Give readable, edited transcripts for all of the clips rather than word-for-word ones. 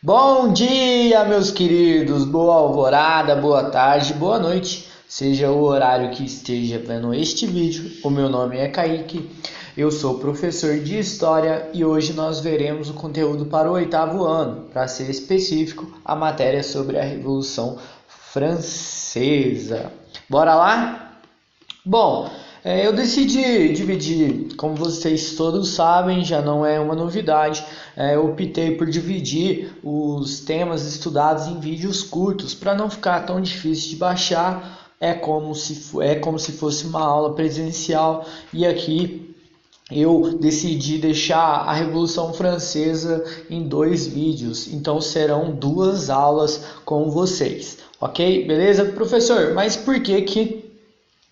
Bom dia, meus queridos, boa alvorada, boa tarde, boa noite, seja o horário que esteja vendo este vídeo. O meu nome é Kaique, eu sou professor de História e hoje nós veremos o conteúdo para o oitavo ano, para ser específico, a matéria sobre a Revolução Francesa. Bora lá? Bom, eu decidi dividir, como vocês todos sabem, já não é uma novidade. Eu optei por dividir os temas estudados em vídeos curtos para não ficar tão difícil de baixar. É como se fosse uma aula presencial e aqui eu decidi deixar a Revolução Francesa em dois vídeos, então serão duas aulas com vocês, ok? Beleza, professor? Mas por que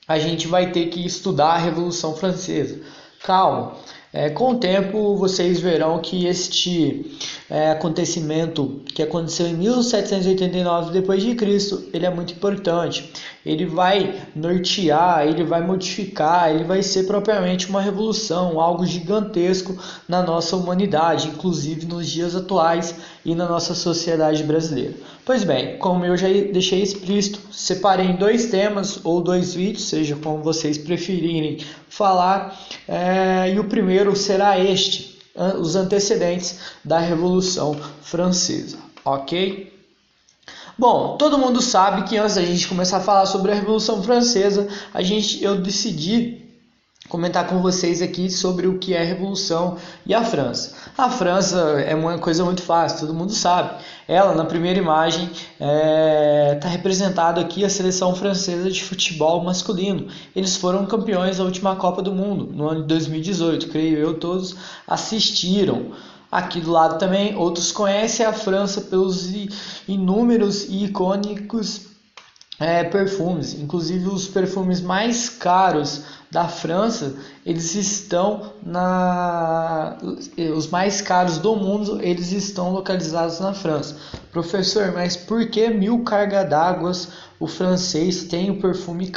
a gente vai ter que estudar a Revolução Francesa? Calma, com o tempo vocês verão que este acontecimento que aconteceu em 1789 depois de Cristo, ele é muito importante. Ele vai nortear, ele vai modificar, ele vai ser propriamente uma revolução, algo gigantesco na nossa humanidade, inclusive nos dias atuais e na nossa sociedade brasileira. Pois bem, como eu já deixei explícito, separei em dois temas ou dois vídeos, seja como vocês preferirem falar, e o primeiro será este, os antecedentes da Revolução Francesa, ok? Bom, todo mundo sabe que antes da gente começar a falar sobre a Revolução Francesa, eu decidi comentar com vocês aqui sobre o que é a Revolução e a França. A França é uma coisa muito fácil, todo mundo sabe. Ela, na primeira imagem, está representado aqui a seleção francesa de futebol masculino. Eles foram campeões da última Copa do Mundo, no ano de 2018, creio eu, todos assistiram. Aqui do lado também, outros conhecem a França pelos inúmeros e icônicos perfumes. Inclusive os perfumes mais caros da França, os mais caros do mundo, eles estão localizados na França. Professor, mas por que 1000 cargas d'água o francês tem o perfume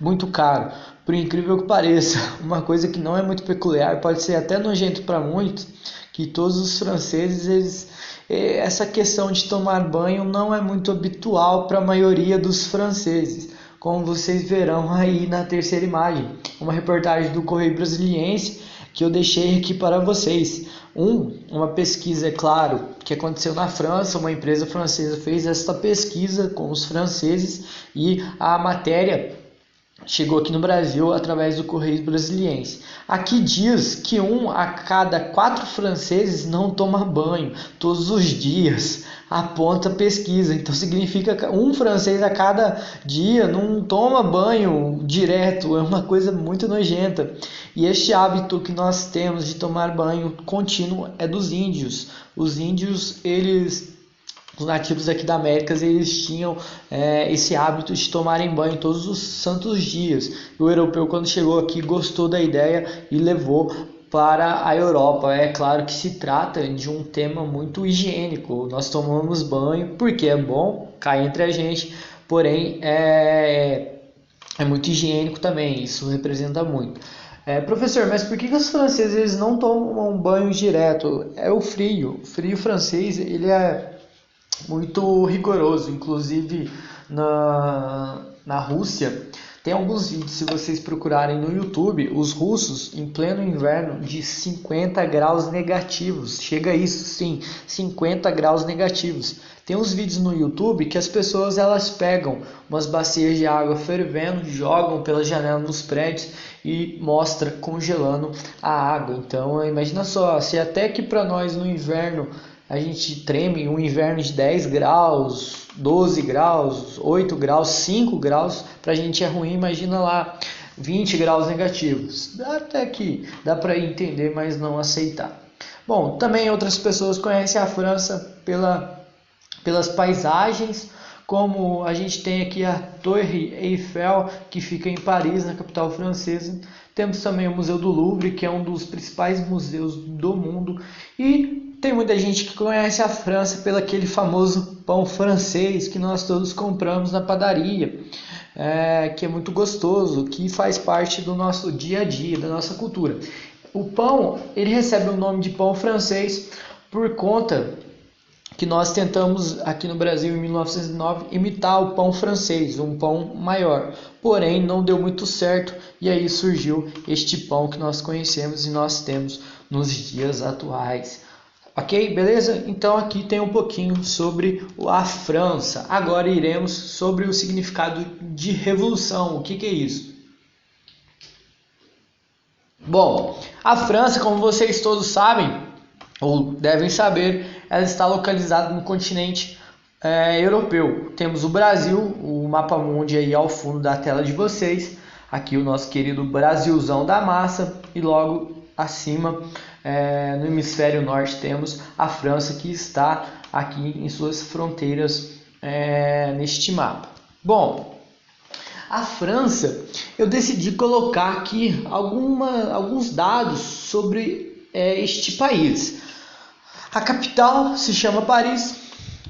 muito caro? Por incrível que pareça, uma coisa que não é muito peculiar, pode ser até nojento para muitos, que todos os franceses, essa questão de tomar banho não é muito habitual para a maioria dos franceses, como vocês verão aí na terceira imagem, uma reportagem do Correio Brasiliense que eu deixei aqui para vocês. Uma pesquisa, é claro, que aconteceu na França, uma empresa francesa fez esta pesquisa com os franceses e a matéria chegou aqui no Brasil através do Correio Brasiliense. Aqui diz que 1 a cada 4 franceses não toma banho todos os dias, aponta a pesquisa. Então significa que um francês a cada dia não toma banho direto, é uma coisa muito nojenta. E este hábito que nós temos de tomar banho contínuo é dos índios. Os índios, os nativos aqui da América, eles tinham esse hábito de tomarem banho todos os santos dias. O europeu, quando chegou aqui, gostou da ideia e levou para a Europa. É claro que se trata de um tema muito higiênico. Nós tomamos banho porque é bom, cai entre a gente, porém é muito higiênico também, isso representa muito. Professor, mas por que os franceses eles não tomam banho direto? É o frio. O frio francês, ele é muito rigoroso. Inclusive na Rússia tem alguns vídeos, se vocês procurarem no YouTube, os russos em pleno inverno de 50 graus negativos, chega a isso sim, 50 graus negativos. Tem uns vídeos no YouTube que as pessoas elas pegam umas bacias de água fervendo, jogam pela janela nos prédios e mostra congelando a água. Então imagina só, se até que para nós no inverno a gente treme, um inverno de 10 graus, 12 graus, 8 graus, 5 graus, para a gente é ruim, imagina lá 20 graus negativos. Até que dá para entender, mas não aceitar. Bom, também outras pessoas conhecem a França pelas paisagens, como a gente tem aqui a Torre Eiffel, que fica em Paris, na capital francesa. Temos também o Museu do Louvre, que é um dos principais museus do mundo. E tem muita gente que conhece a França pelo aquele famoso pão francês que nós todos compramos na padaria, que é muito gostoso, que faz parte do nosso dia a dia, da nossa cultura. O pão, ele recebe o nome de pão francês por conta que nós tentamos aqui no Brasil em 1909 imitar o pão francês, um pão maior. Porém, não deu muito certo e aí surgiu este pão que nós conhecemos e nós temos nos dias atuais. Ok? Beleza? Então aqui tem um pouquinho sobre a França. Agora iremos sobre o significado de revolução. O que é isso? Bom, a França, como vocês todos sabem, ou devem saber, ela está localizada no continente europeu. Temos o Brasil, o mapa mundi aí ao fundo da tela de vocês. Aqui o nosso querido Brasilzão da massa e logo acima no hemisfério norte temos a França, que está aqui em suas fronteiras neste mapa. Bom, a França, eu decidi colocar aqui alguns dados sobre este país. A capital se chama Paris,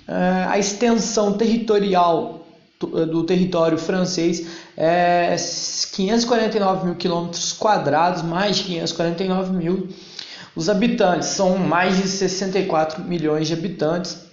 a extensão territorial do território francês é 549 mil quilômetros quadrados, mais de 549 mil. Os habitantes são mais de 64 milhões de habitantes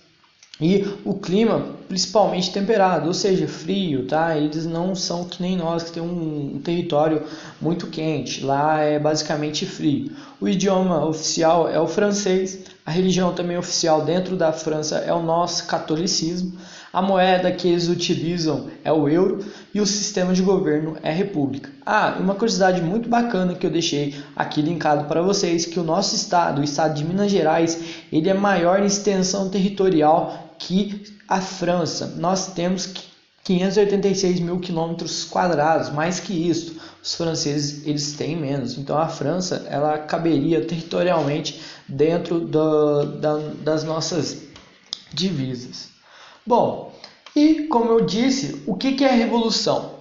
e o clima principalmente temperado, ou seja, frio, tá? Eles não são que nem nós, que tem um território muito quente. Lá é basicamente frio. O idioma oficial é o francês. A religião também oficial dentro da França é o nosso catolicismo. A moeda que eles utilizam é o euro e o sistema de governo é a república. Uma curiosidade muito bacana que eu deixei aqui linkado para vocês, que o nosso estado, o estado de Minas Gerais, ele é maior em extensão territorial que a França. Nós temos 586 mil quilômetros quadrados, mais que isso. Os franceses eles têm menos. Então a França ela caberia territorialmente dentro das nossas divisas. Bom, e como eu disse, o que é a revolução?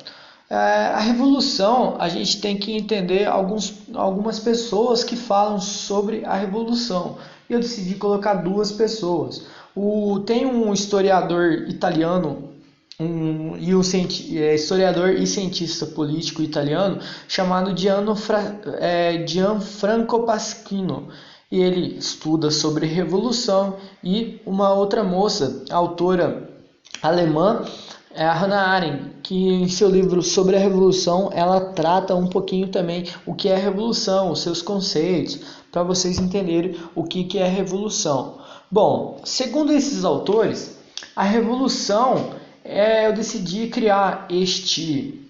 A revolução, a gente tem que entender algumas pessoas que falam sobre a revolução. E eu decidi colocar duas pessoas. Tem um historiador italiano, historiador e cientista político italiano, chamado Gianfranco Pasquino. E ele estuda sobre revolução. E uma outra moça, autora alemã, é a Hannah Arendt, que em seu livro sobre a revolução, ela trata um pouquinho também o que é a revolução, os seus conceitos, para vocês entenderem o que é a revolução. Bom, segundo esses autores, a revolução, eu decidi criar este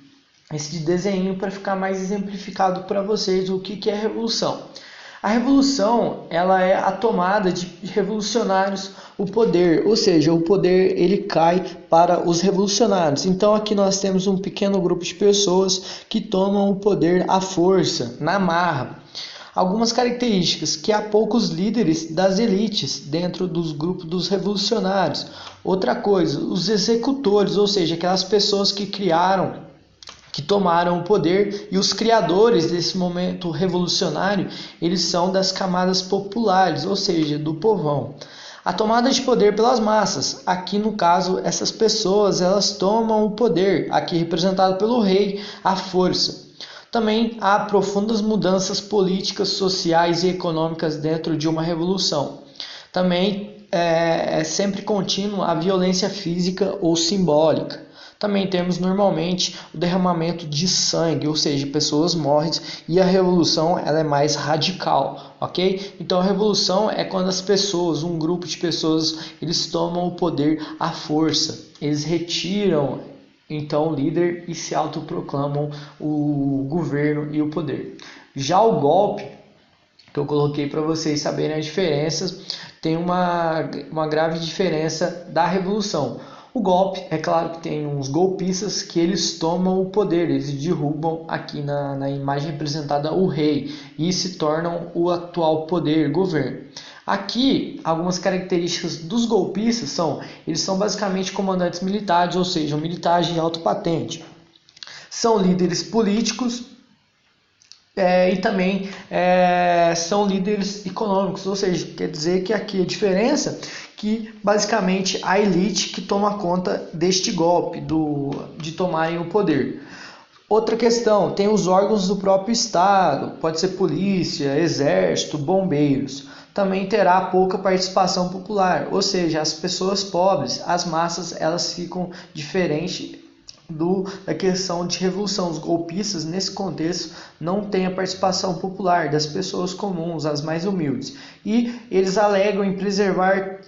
desenho para ficar mais exemplificado para vocês o que é a revolução. A revolução ela é a tomada de revolucionários o poder, ou seja, o poder ele cai para os revolucionários. Então aqui nós temos um pequeno grupo de pessoas que tomam o poder à força, na marra. Algumas características, que há poucos líderes das elites dentro dos grupos dos revolucionários. Outra coisa, os executores, ou seja, aquelas pessoas que tomaram o poder, e os criadores desse momento revolucionário, eles são das camadas populares, ou seja, do povão. A tomada de poder pelas massas, aqui no caso, essas pessoas elas tomam o poder, aqui representado pelo rei, à força. Também há profundas mudanças políticas, sociais e econômicas dentro de uma revolução. Também é sempre contínua a violência física ou simbólica. Também temos normalmente o derramamento de sangue, ou seja, pessoas morrem, e a revolução ela é mais radical, ok? Então a revolução é quando as pessoas, um grupo de pessoas, eles tomam o poder à força, eles retiram então o líder e se autoproclamam o governo e o poder. Já o golpe, que eu coloquei para vocês saberem as diferenças, tem uma grave diferença da revolução. O golpe, é claro que tem uns golpistas que eles tomam o poder, eles derrubam aqui na imagem representada o rei e se tornam o atual poder, governo. Aqui, algumas características dos golpistas eles são basicamente comandantes militares, ou seja, militares de alta patente. São líderes políticos e também são líderes econômicos, ou seja, quer dizer que aqui a diferença que basicamente a elite que toma conta deste golpe, de tomarem o poder. Outra questão, tem os órgãos do próprio Estado, pode ser polícia, exército, bombeiros. também terá pouca participação popular, ou seja, as pessoas pobres, as massas, elas ficam diferentes da questão de revolução. Os golpistas, nesse contexto, não têm a participação popular das pessoas comuns, as mais humildes. E eles alegam em preservar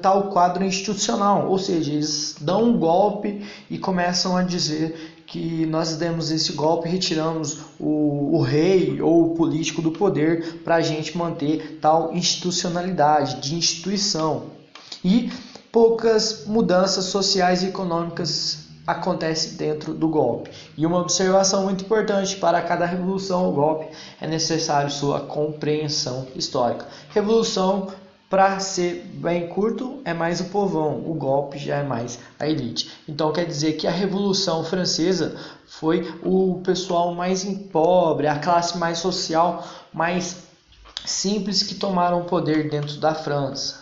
tal quadro institucional, ou seja, eles dão um golpe e começam a dizer que nós demos esse golpe, retiramos o rei ou o político do poder para a gente manter tal institucionalidade, de instituição. E poucas mudanças sociais e econômicas acontecem dentro do golpe. E uma observação muito importante: para cada revolução ou golpe é necessário sua compreensão histórica. Revolução, para ser bem curto, é mais o povão, o golpe já é mais a elite. Então quer dizer que a Revolução Francesa foi o pessoal mais pobre, a classe mais social, mais simples que tomaram o poder dentro da França.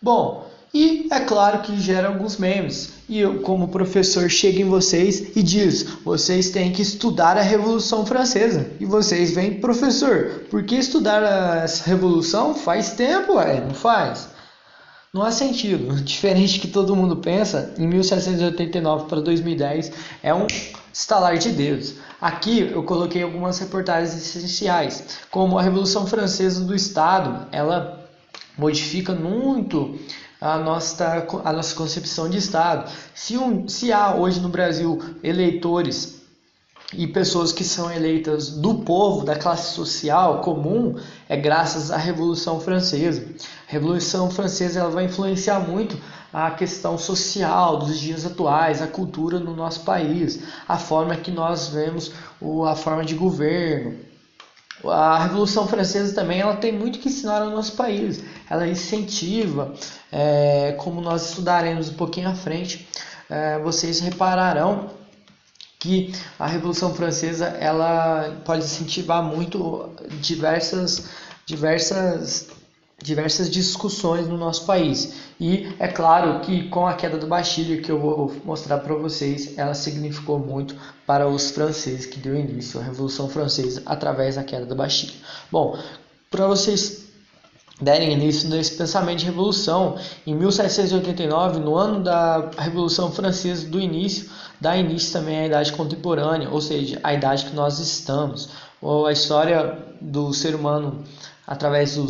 Bom, e é claro que gera alguns memes. E eu, como professor, chego em vocês e diz: vocês têm que estudar a Revolução Francesa. E vocês vêm: professor, por que estudar essa revolução? Faz tempo, não faz? Não há sentido. Diferente que todo mundo pensa, em 1789 para 2010 é um estalar de dedos. Aqui eu coloquei algumas reportagens essenciais, como a Revolução Francesa do Estado. Ela modifica muito a nossa concepção de Estado. Se há hoje no Brasil eleitores e pessoas que são eleitas do povo, da classe social comum, é graças à Revolução Francesa. A Revolução Francesa ela vai influenciar muito a questão social dos dias atuais, a cultura no nosso país, a forma que nós vemos a forma de governo. A Revolução Francesa também ela tem muito que ensinar ao nosso país. Ela incentiva, como nós estudaremos um pouquinho à frente, vocês repararão que a Revolução Francesa ela pode incentivar muito diversas discussões no nosso país. E é claro que com a queda do Bastilha, que eu vou mostrar para vocês, ela significou muito para os franceses, que deu início à Revolução Francesa através da queda do Bastilha. Bom, para vocês derem início nesse pensamento de revolução, em 1789, no ano da Revolução Francesa, dá início também à Idade Contemporânea, ou seja, a idade que nós estamos. A história do ser humano através do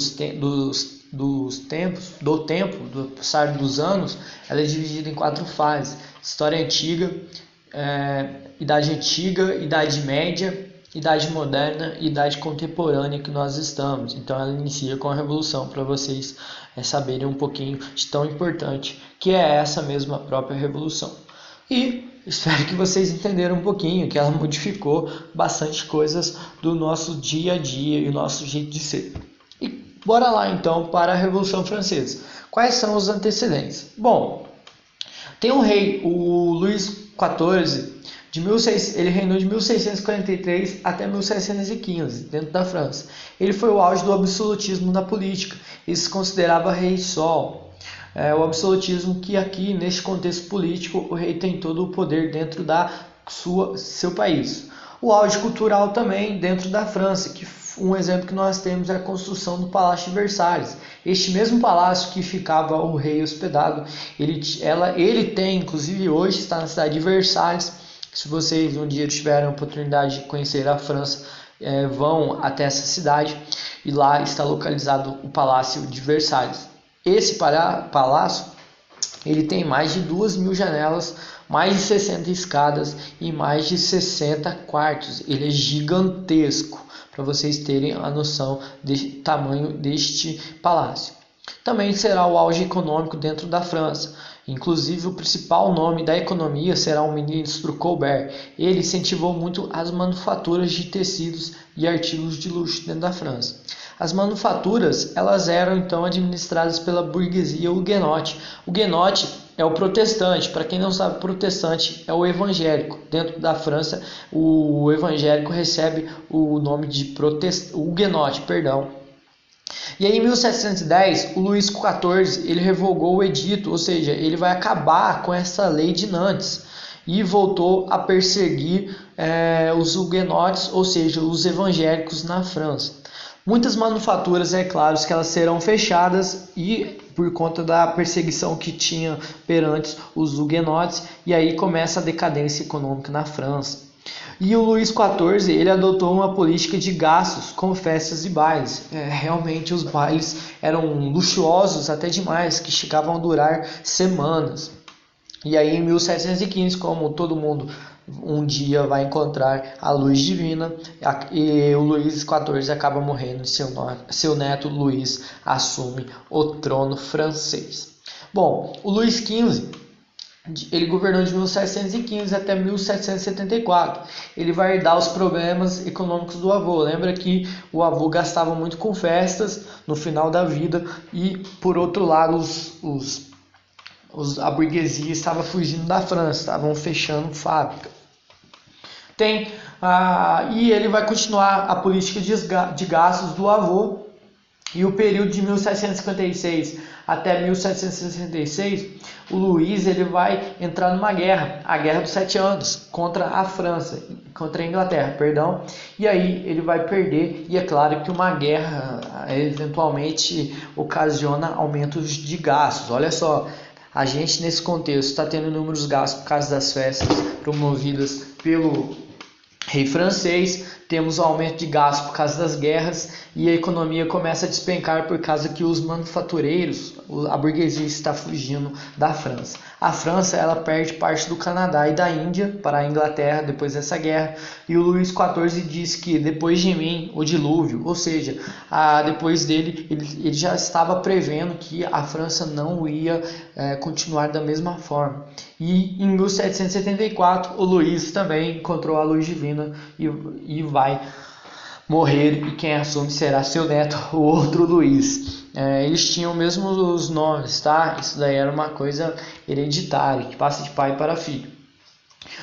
passar dos anos, ela é dividida em 4 fases: história antiga, idade antiga, idade média, idade moderna e idade contemporânea que nós estamos. Então ela inicia com a Revolução, para vocês saberem um pouquinho de tão importante que é essa mesma própria Revolução. E espero que vocês entenderam um pouquinho que ela modificou bastante coisas do nosso dia a dia e o nosso jeito de ser. E bora lá então para a Revolução Francesa. Quais são os antecedentes? Bom, tem um rei, o Luís XIV, ele reinou de 1643 até 1715, dentro da França. Ele foi o auge do absolutismo na política. Ele se considerava rei sol. O absolutismo que aqui, neste contexto político, o rei tem todo o poder dentro da seu país. O auge cultural também dentro da França, que um exemplo que nós temos é a construção do Palácio de Versalhes. Este mesmo palácio que ficava o rei hospedado, ele tem, inclusive hoje, está na cidade de Versalhes. Se vocês um dia tiverem a oportunidade de conhecer a França, vão até essa cidade e lá está localizado o Palácio de Versalhes. Esse palácio ele tem mais de 2.000 janelas, mais de 60 escadas e mais de 60 quartos. Ele é gigantesco, para vocês terem a noção do tamanho deste palácio. Também será o auge econômico dentro da França. Inclusive, o principal nome da economia será o ministro Colbert. Ele incentivou muito as manufaturas de tecidos e artigos de luxo dentro da França. As manufaturas elas eram então administradas pela burguesia huguenote. O huguenote é o protestante. Para quem não sabe, protestante é o evangélico. Dentro da França, o evangélico recebe o nome de huguenote, E aí, em 1710, o Luís XIV ele revogou o edito, ou seja, ele vai acabar com essa lei de Nantes e voltou a perseguir os huguenotes, ou seja, os evangélicos na França. Muitas manufaturas, é claro, que elas serão fechadas e por conta da perseguição que tinha perante os huguenotes, e aí começa a decadência econômica na França. E o Luís XIV, ele adotou uma política de gastos com festas e bailes. Realmente os bailes eram luxuosos até demais, que chegavam a durar semanas. E aí em 1715, como todo mundo um dia vai encontrar a luz divina, e o Luís XIV acaba morrendo e seu neto Luís assume o trono francês. Bom, o Luís XV, ele governou de 1715 até 1774. Ele vai herdar os problemas econômicos do avô. Lembra que o avô gastava muito com festas no final da vida e, por outro lado, a burguesia estava fugindo da França, estavam fechando fábrica. E ele vai continuar a política de gastos do avô, e o período de 1756 até 1766, o Luís ele vai entrar numa guerra, a Guerra dos 7 Anos, contra a França, contra a Inglaterra, perdão, e aí ele vai perder, e é claro que uma guerra eventualmente ocasiona aumentos de gastos. Olha só, a gente nesse contexto está tendo inúmeros gastos por causa das festas promovidas pelo rei francês, temos o aumento de gastos por causa das guerras e a economia começa a despencar por causa que os manufatureiros, a burguesia está fugindo da França. A França ela perde parte do Canadá e da Índia para a Inglaterra depois dessa guerra, e o Luís XIV diz que depois de mim o dilúvio, ou seja, depois dele ele já estava prevendo que a França não ia continuar da mesma forma. E em 1774 o Luís também encontrou a luz divina e vai morrer, e quem assume será seu neto, o outro Luís. Eles tinham mesmo os nomes, tá? Isso daí era uma coisa hereditária, que passa de pai para filho.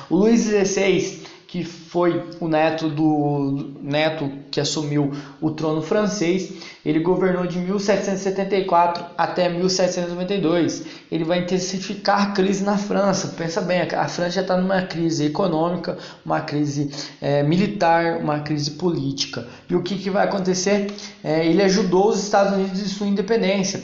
O Luís XVI, que foi o neto que assumiu o trono francês, ele governou de 1774 até 1792. Ele vai intensificar a crise na França. Pensa bem, a França já está numa crise econômica, uma crise militar, uma crise política. E o que vai acontecer? Ele ajudou os Estados Unidos em sua independência,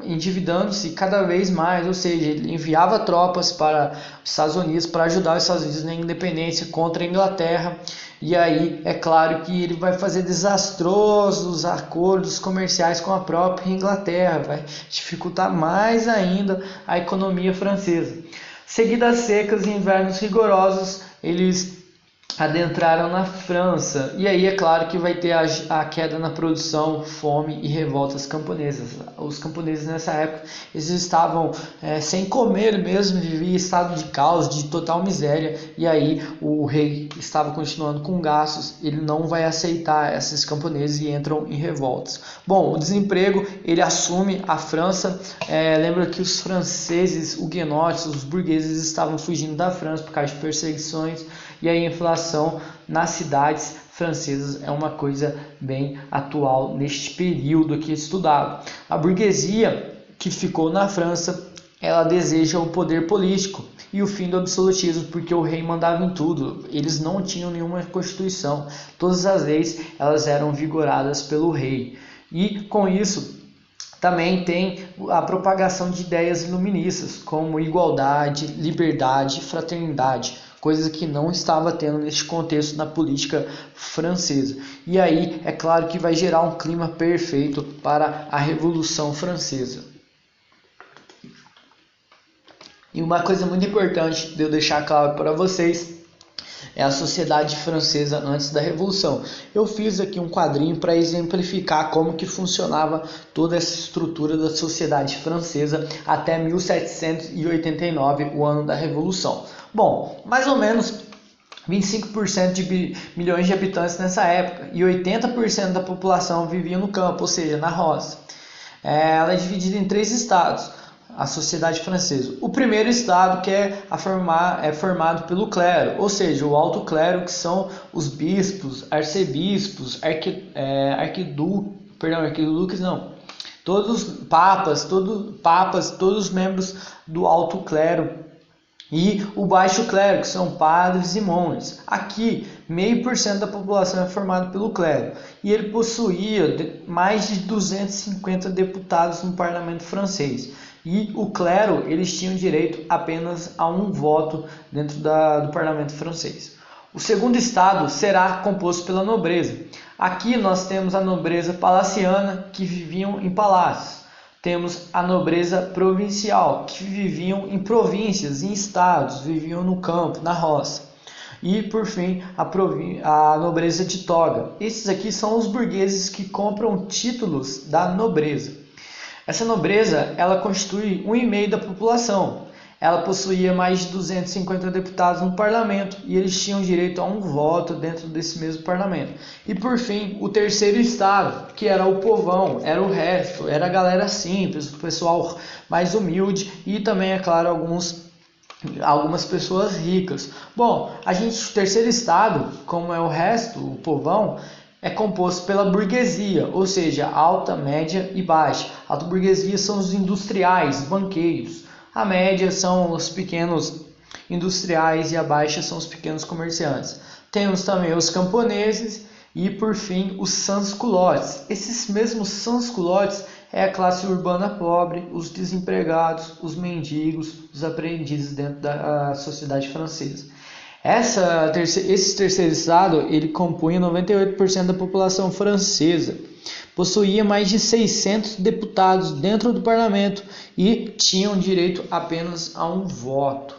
endividando-se cada vez mais, ou seja, ele enviava tropas para os Estados Unidos para ajudar os Estados Unidos na independência contra a Inglaterra. E aí é claro que ele vai fazer desastrosos acordos comerciais com a própria Inglaterra, vai dificultar mais ainda a economia francesa. Seguidas secas e invernos rigorosos, eles adentraram na França, e aí é claro que vai ter a queda na produção, fome e revoltas camponesas. Os camponeses nessa época eles estavam sem comer mesmo, viviam em estado de caos, de total miséria, e aí o rei estava continuando com gastos, ele não vai aceitar esses camponeses e entram em revoltas. Bom, o desemprego, ele assume a França. Lembra que os franceses, huguenotes, os burgueses estavam fugindo da França por causa de perseguições, e a inflação nas cidades francesas é uma coisa bem atual neste período aqui estudado. A burguesia que ficou na França, ela deseja o poder político e o fim do absolutismo, porque o rei mandava em tudo. Eles não tinham nenhuma constituição, todas as leis elas eram vigoradas pelo rei, e com isso também tem a propagação de ideias iluministas como igualdade, liberdade, fraternidade, coisa que não estava tendo neste contexto na política francesa. E aí é claro que vai gerar um clima perfeito para a Revolução Francesa. E uma coisa muito importante de eu deixar claro para vocês é a sociedade francesa antes da Revolução. Eu fiz aqui um quadrinho para exemplificar como que funcionava toda essa estrutura da sociedade francesa até 1789, o ano da Revolução. Bom, mais ou menos 25% de milhões de habitantes nessa época, e 80% da população vivia no campo, ou seja, na roça. Ela é dividida em 3 estados, a sociedade francesa. O primeiro estado que é formado pelo clero, ou seja, o alto clero, que são os bispos, arcebispos, arquiduques não, todos os papas, todos os membros do alto clero e o baixo clero, que são padres e monges. Aqui, 0,5% da população é formada pelo clero, e ele possuía mais de 250 deputados no parlamento francês. E o clero, eles tinham direito apenas a um voto dentro do parlamento francês. O segundo estado será composto pela nobreza. Aqui nós temos a nobreza palaciana, que viviam em palácios. Temos a nobreza provincial, que viviam em províncias, em estados, viviam no campo, na roça. E, por fim, a nobreza de toga. Esses aqui são os burgueses que compram títulos da nobreza. Essa nobreza, ela constitui 1,5% da população. Ela possuía mais de 250 deputados no parlamento e eles tinham direito a um voto dentro desse mesmo parlamento. E por fim, o terceiro estado, que era o povão, era o resto, era a galera simples, o pessoal mais humilde e também, é claro, algumas pessoas ricas. Bom, o terceiro estado, como é o resto, o povão, é composto pela burguesia, ou seja, alta, média e baixa. A alta burguesia são os industriais, banqueiros. A média são os pequenos industriais e a baixa são os pequenos comerciantes. Temos também os camponeses e, por fim, os sans-culottes. Esses mesmos sans-culottes é a classe urbana pobre, os desempregados, os mendigos, os aprendizes dentro da sociedade francesa. Esse terceiro estado ele compunha 98% da população francesa. Possuía mais de 600 deputados dentro do parlamento e tinham direito apenas a um voto.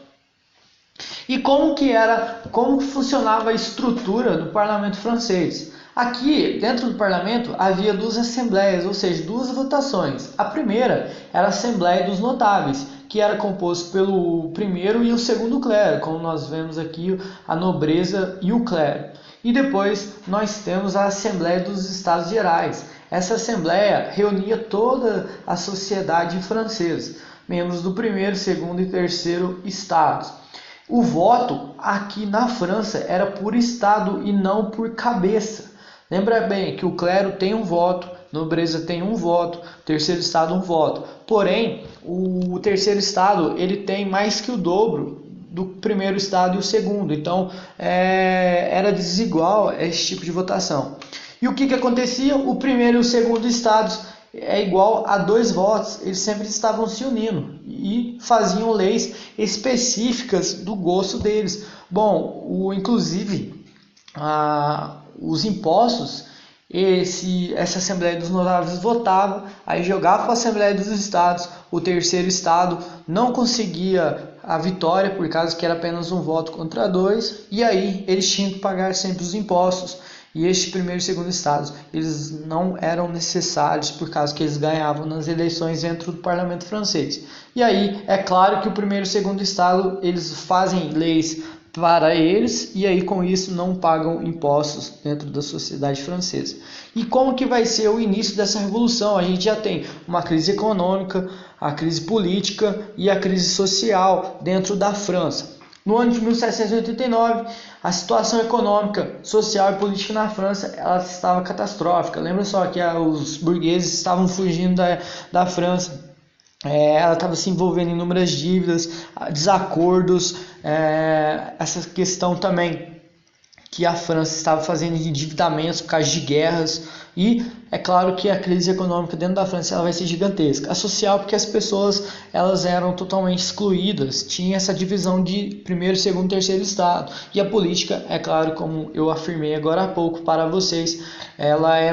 E como funcionava a estrutura do parlamento francês? Aqui, dentro do parlamento, havia duas assembleias, ou seja, duas votações. A primeira era a Assembleia dos Notáveis, que era composto pelo primeiro e o segundo clero, como nós vemos aqui, a nobreza e o clero. E depois nós temos a Assembleia dos Estados Gerais. Essa assembleia reunia toda a sociedade francesa, membros do primeiro, segundo e terceiro estados. O voto aqui na França era por estado e não por cabeça. Lembra bem que o clero tem um voto, a nobreza tem um voto, o terceiro estado um voto. Porém, o terceiro estado ele tem mais que o dobro do primeiro estado e o segundo. Então, era desigual esse tipo de votação. E o que acontecia? O primeiro e o segundo estados é igual a 2 votos. Eles sempre estavam se unindo e faziam leis específicas do gosto deles. Bom, inclusive, os impostos, essa Assembleia dos Notáveis votava, aí jogava para a Assembleia dos Estados. O terceiro estado não conseguia a vitória por causa que era apenas um voto contra 2, e aí eles tinham que pagar sempre os impostos. E este primeiro e segundo estados, eles não eram necessários por causa que eles ganhavam nas eleições dentro do parlamento francês. E aí, é claro que o primeiro e segundo estado, eles fazem leis para eles e aí com isso não pagam impostos dentro da sociedade francesa. E como que vai ser o início dessa revolução? A gente já tem uma crise econômica, a crise política e a crise social dentro da França. No ano de 1789, a situação econômica, social e política na França ela estava catastrófica. Lembra só que os burgueses estavam fugindo da França. Ela estava se envolvendo em inúmeras dívidas, desacordos, essa questão também que a França estava fazendo de endividamentos por causa de guerras. E é claro que a crise econômica dentro da França ela vai ser gigantesca. A social, porque as pessoas elas eram totalmente excluídas, tinha essa divisão de primeiro, segundo, terceiro estado. E a política, é claro, como eu afirmei agora há pouco para vocês, ela é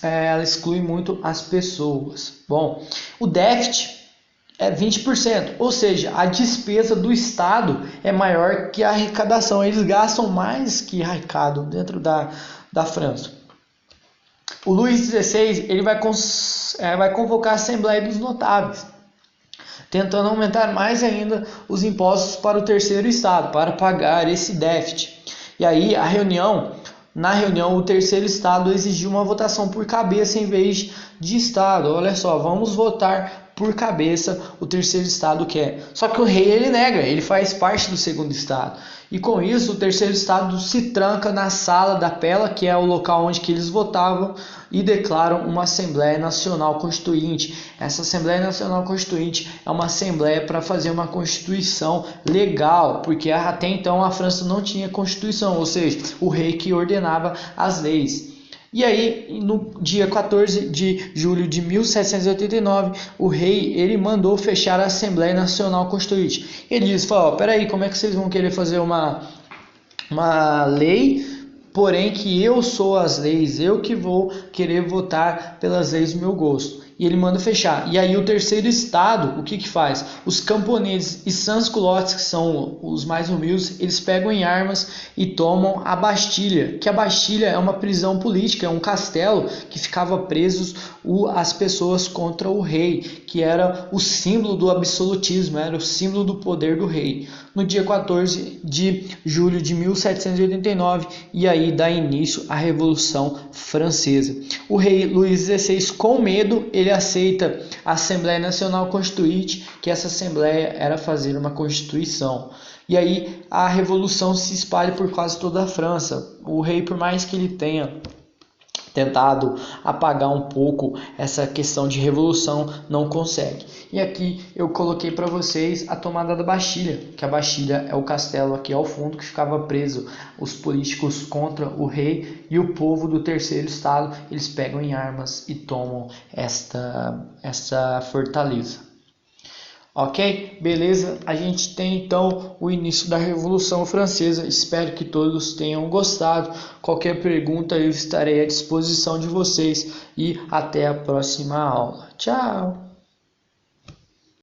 ela exclui muito as pessoas. Bom, o déficit é 20%, ou seja, a despesa do Estado é maior que a arrecadação. Eles gastam mais que arrecadam dentro da França. O Luís XVI ele vai convocar a Assembleia dos Notáveis, tentando aumentar mais ainda os impostos para o terceiro estado, para pagar esse déficit. E aí, na reunião, o terceiro estado exigiu uma votação por cabeça em vez de estado. Olha só, vamos votar por cabeça, o terceiro estado quer. Só que o rei ele nega, ele faz parte do segundo estado. E com isso, o terceiro estado se tranca na sala da Pela, que é o local onde que eles votavam, e declaram uma Assembleia Nacional Constituinte. Essa Assembleia Nacional Constituinte é uma assembleia para fazer uma constituição legal, porque até então a França não tinha constituição, ou seja, o rei que ordenava as leis. E aí, no dia 14 de julho de 1789, o rei ele mandou fechar a Assembleia Nacional Constituinte. Ele disse, peraí, como é que vocês vão querer fazer uma lei, porém que eu sou as leis, eu que vou querer votar pelas leis do meu gosto. E ele manda fechar. E aí o terceiro estado, o que faz? Os camponeses e sans-culottes, que são os mais humildes, eles pegam em armas e tomam a Bastilha, que a Bastilha é uma prisão política, é um castelo que ficava presos as pessoas contra o rei, que era o símbolo do absolutismo, era o símbolo do poder do rei. No dia 14 de julho de 1789, e aí dá início à Revolução Francesa. O rei Luís XVI, com medo, ele aceita a Assembleia Nacional Constituinte, que essa Assembleia era fazer uma Constituição. E aí a Revolução se espalha por quase toda a França. O rei, por mais que ele tenha tentado apagar um pouco essa questão de revolução, não consegue. E aqui eu coloquei para vocês a tomada da Bastilha, que a Bastilha é o castelo aqui ao fundo que ficava preso os políticos contra o rei, e o povo do terceiro estado, eles pegam em armas e tomam esta fortaleza. Ok? Beleza? A gente tem então o início da Revolução Francesa. Espero que todos tenham gostado. Qualquer pergunta eu estarei à disposição de vocês e até a próxima aula. Tchau!